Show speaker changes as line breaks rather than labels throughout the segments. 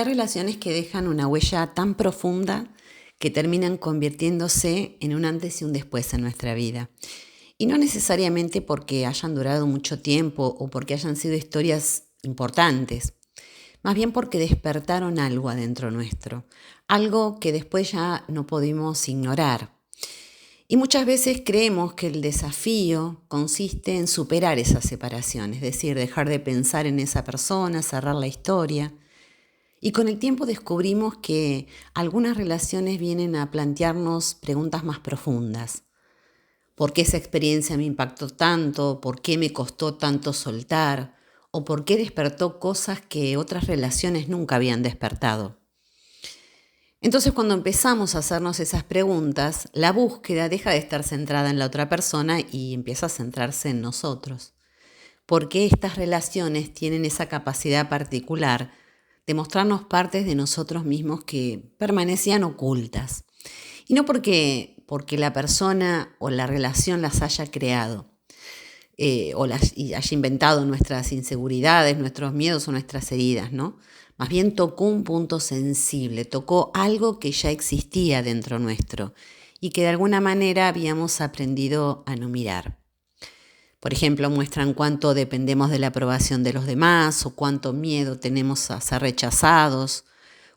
Hay relaciones que dejan una huella tan profunda que terminan convirtiéndose en un antes y un después en nuestra vida. Y no necesariamente porque hayan durado mucho tiempo o porque hayan sido historias importantes, más bien porque despertaron algo adentro nuestro, algo que después ya no pudimos ignorar. Y muchas veces creemos que el desafío consiste en superar esa separación, es decir, dejar de pensar en esa persona, cerrar la historia. Y con el tiempo descubrimos que algunas relaciones vienen a plantearnos preguntas más profundas. ¿Por qué esa experiencia me impactó tanto? ¿Por qué me costó tanto soltar? ¿O por qué despertó cosas que otras relaciones nunca habían despertado? Entonces, cuando empezamos a hacernos esas preguntas, la búsqueda deja de estar centrada en la otra persona y empieza a centrarse en nosotros. ¿Por qué estas relaciones tienen esa capacidad particular de mostrarnos partes de nosotros mismos que permanecían ocultas? Y no porque la persona o la relación las haya creado y haya inventado nuestras inseguridades, nuestros miedos o nuestras heridas, ¿no? Más bien tocó un punto sensible, tocó algo que ya existía dentro nuestro y que de alguna manera habíamos aprendido a no mirar. Por ejemplo, muestran cuánto dependemos de la aprobación de los demás o cuánto miedo tenemos a ser rechazados,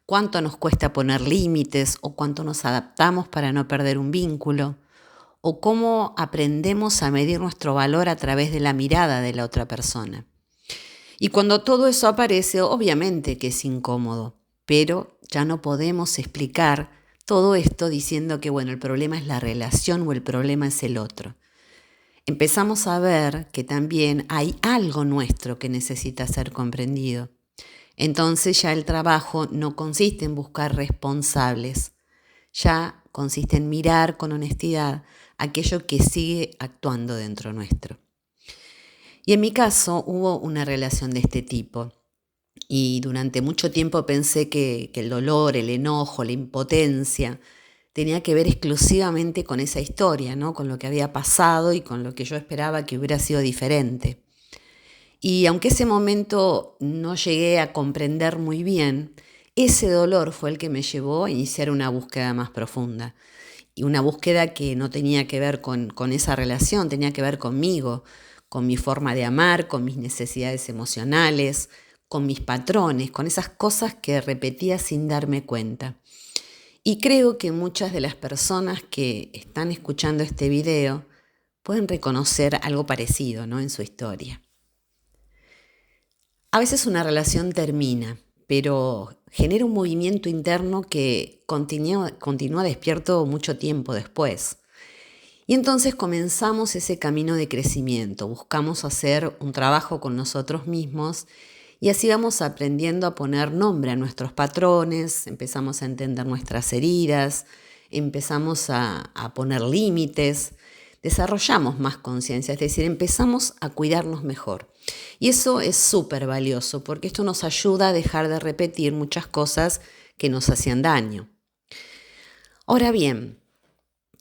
cuánto nos cuesta poner límites o cuánto nos adaptamos para no perder un vínculo, o cómo aprendemos a medir nuestro valor a través de la mirada de la otra persona. Y cuando todo eso aparece, obviamente que es incómodo, pero ya no podemos explicar todo esto diciendo que, bueno, el problema es la relación o el problema es el otro. Empezamos a ver que también hay algo nuestro que necesita ser comprendido. Entonces ya el trabajo no consiste en buscar responsables, ya consiste en mirar con honestidad aquello que sigue actuando dentro nuestro. Y en mi caso hubo una relación de este tipo y durante mucho tiempo pensé que el dolor, el enojo, la impotencia tenía que ver exclusivamente con esa historia, ¿no? Con lo que había pasado y con lo que yo esperaba que hubiera sido diferente. Y aunque ese momento no llegué a comprender muy bien, ese dolor fue el que me llevó a iniciar una búsqueda más profunda. Y una búsqueda que no tenía que ver con esa relación, tenía que ver conmigo, con mi forma de amar, con mis necesidades emocionales, con mis patrones, con esas cosas que repetía sin darme cuenta. Y creo que muchas de las personas que están escuchando este video pueden reconocer algo parecido, ¿no? En su historia. A veces una relación termina, pero genera un movimiento interno que continúa despierto mucho tiempo después. Y entonces comenzamos ese camino de crecimiento, buscamos hacer un trabajo con nosotros mismos y así vamos aprendiendo a poner nombre a nuestros patrones, empezamos a entender nuestras heridas, empezamos a poner límites, desarrollamos más conciencia, es decir, empezamos a cuidarnos mejor. Y eso es súper valioso porque esto nos ayuda a dejar de repetir muchas cosas que nos hacían daño. Ahora bien,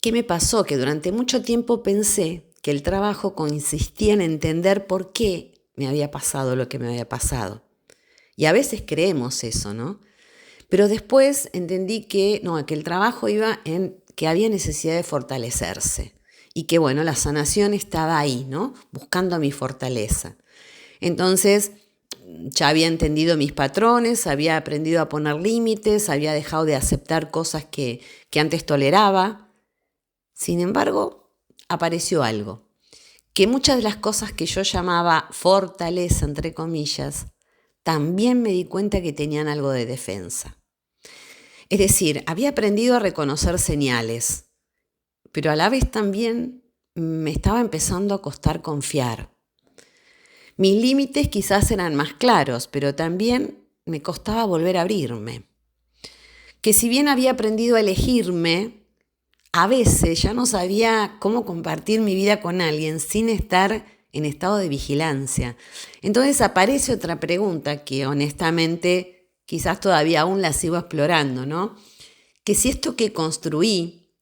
¿qué me pasó? Que durante mucho tiempo pensé que el trabajo consistía en entender por qué me había pasado lo que me había pasado. Y a veces creemos eso, ¿no? Pero después entendí que no, que el trabajo iba en que había necesidad de fortalecerse y que, bueno, la sanación estaba ahí, ¿no? Buscando mi fortaleza. Entonces, ya había entendido mis patrones, había aprendido a poner límites, había dejado de aceptar cosas que antes toleraba. Sin embargo, apareció algo, que muchas de las cosas que yo llamaba fortaleza, entre comillas, también me di cuenta que tenían algo de defensa. Es decir, había aprendido a reconocer señales, pero a la vez también me estaba empezando a costar confiar. Mis límites quizás eran más claros, pero también me costaba volver a abrirme. Que si bien había aprendido a elegirme, a veces ya no sabía cómo compartir mi vida con alguien sin estar en estado de vigilancia. Entonces aparece otra pregunta que honestamente quizás todavía aún la sigo explorando, ¿no? Que si esto que construí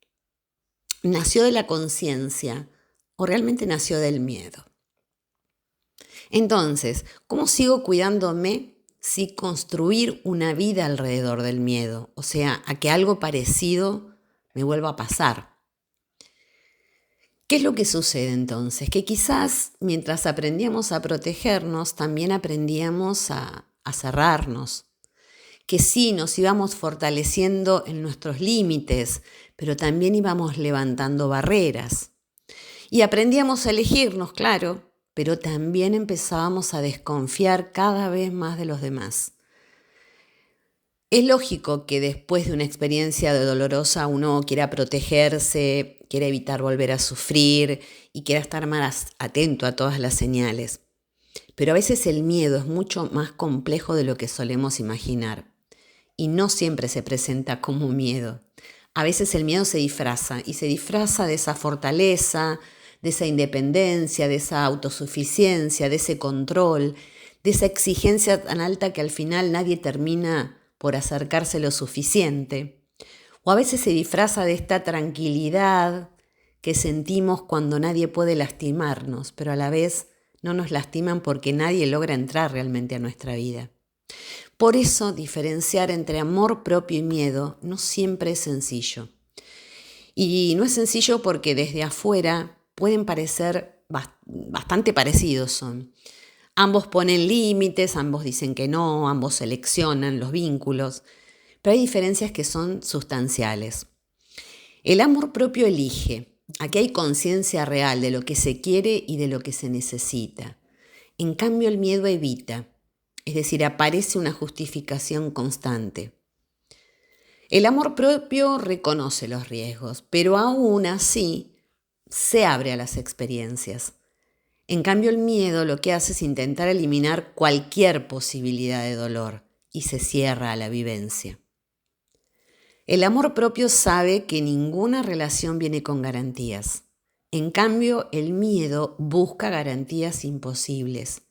nació de la conciencia o realmente nació del miedo. Entonces, ¿cómo sigo cuidándome sí construir una vida alrededor del miedo, o sea, a que algo parecido me vuelva a pasar. ¿Qué es lo que sucede entonces? Que quizás mientras aprendíamos a protegernos, también aprendíamos a cerrarnos, que sí nos íbamos fortaleciendo en nuestros límites, pero también íbamos levantando barreras. Y aprendíamos a elegirnos, claro, pero también empezábamos a desconfiar cada vez más de los demás. Es lógico que después de una experiencia dolorosa uno quiera protegerse, quiera evitar volver a sufrir y quiera estar más atento a todas las señales. Pero a veces el miedo es mucho más complejo de lo que solemos imaginar y no siempre se presenta como miedo. A veces el miedo se disfraza y se disfraza de esa fortaleza, de esa independencia, de esa autosuficiencia, de ese control, de esa exigencia tan alta que al final nadie termina por acercarse lo suficiente. O a veces se disfraza de esta tranquilidad que sentimos cuando nadie puede lastimarnos, pero a la vez no nos lastiman porque nadie logra entrar realmente a nuestra vida. Por eso diferenciar entre amor propio y miedo no siempre es sencillo. Y no es sencillo porque desde afuera pueden parecer bastante parecidos son. Ambos ponen límites, ambos dicen que no, ambos seleccionan los vínculos, pero hay diferencias que son sustanciales. El amor propio elige. Aquí hay conciencia real de lo que se quiere y de lo que se necesita. En cambio, el miedo evita, es decir, aparece una justificación constante. El amor propio reconoce los riesgos, pero aún así se abre a las experiencias. En cambio, el miedo lo que hace es intentar eliminar cualquier posibilidad de dolor y se cierra a la vivencia. El amor propio sabe que ninguna relación viene con garantías. En cambio, el miedo busca garantías imposibles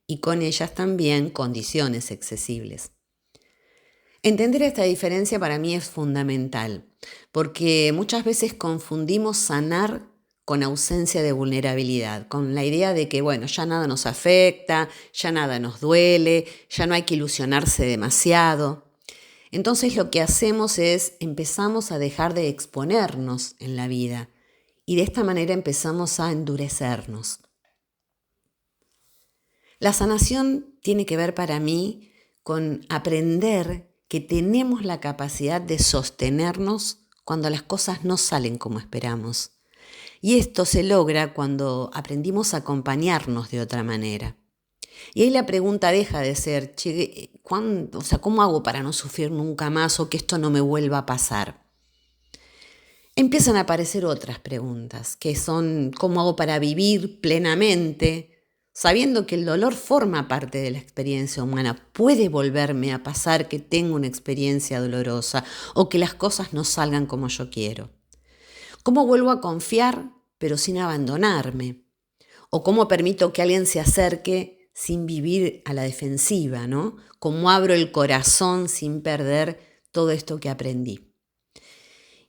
y con ellas también condiciones accesibles. Entender esta diferencia para mí es fundamental, porque muchas veces confundimos sanar con ausencia de vulnerabilidad, con la idea de que, bueno, ya nada nos afecta, ya nada nos duele, ya no hay que ilusionarse demasiado. Entonces lo que hacemos es empezamos a dejar de exponernos en la vida y de esta manera empezamos a endurecernos. La sanación tiene que ver para mí con aprender que tenemos la capacidad de sostenernos cuando las cosas no salen como esperamos. Y esto se logra cuando aprendimos a acompañarnos de otra manera. Y ahí la pregunta deja de ser, ¿cómo hago para no sufrir nunca más o que esto no me vuelva a pasar? Empiezan a aparecer otras preguntas, que son, ¿cómo hago para vivir plenamente? Sabiendo que el dolor forma parte de la experiencia humana, puede volverme a pasar que tengo una experiencia dolorosa o que las cosas no salgan como yo quiero. ¿Cómo vuelvo a confiar pero sin abandonarme? ¿O cómo permito que alguien se acerque sin vivir a la defensiva, ¿no? ¿Cómo abro el corazón sin perder todo esto que aprendí?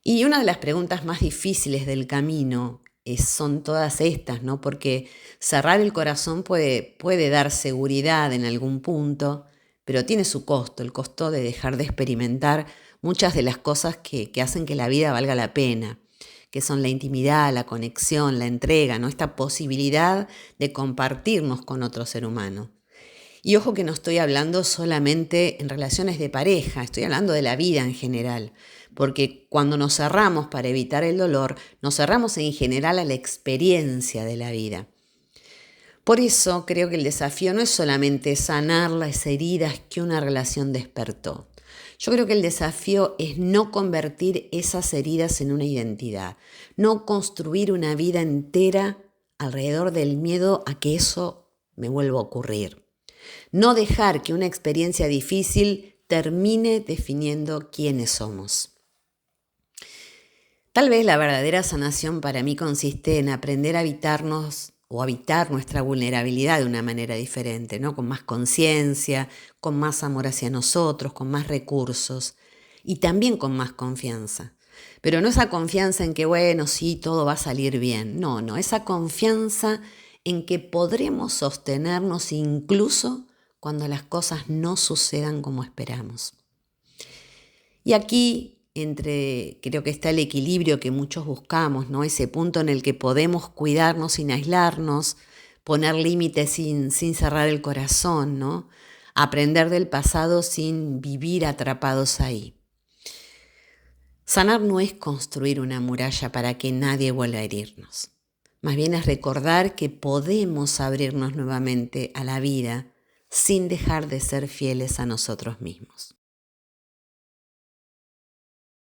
Y una de las preguntas más difíciles del camino son todas estas, ¿no? Porque cerrar el corazón puede dar seguridad en algún punto, pero tiene su costo, el costo de dejar de experimentar muchas de las cosas que hacen que la vida valga la pena, que son la intimidad, la conexión, la entrega, ¿no? Esta posibilidad de compartirnos con otro ser humano. Y ojo que no estoy hablando solamente en relaciones de pareja, estoy hablando de la vida en general, porque cuando nos cerramos para evitar el dolor, nos cerramos en general a la experiencia de la vida. Por eso creo que el desafío no es solamente sanar las heridas que una relación despertó. Yo creo que el desafío es no convertir esas heridas en una identidad, no construir una vida entera alrededor del miedo a que eso me vuelva a ocurrir. No dejar que una experiencia difícil termine definiendo quiénes somos. Tal vez la verdadera sanación para mí consiste en aprender a habitarnos o habitar nuestra vulnerabilidad de una manera diferente, ¿no? Con más conciencia, con más amor hacia nosotros, con más recursos y también con más confianza. Pero no esa confianza en que, bueno, sí, todo va a salir bien. No, esa confianza en que podremos sostenernos incluso cuando las cosas no sucedan como esperamos. Y aquí creo que está el equilibrio que muchos buscamos, ¿no? Ese punto en el que podemos cuidarnos sin aislarnos, poner límites sin cerrar el corazón, ¿no? Aprender del pasado sin vivir atrapados ahí. Sanar no es construir una muralla para que nadie vuelva a herirnos. Más bien es recordar que podemos abrirnos nuevamente a la vida sin dejar de ser fieles a nosotros mismos.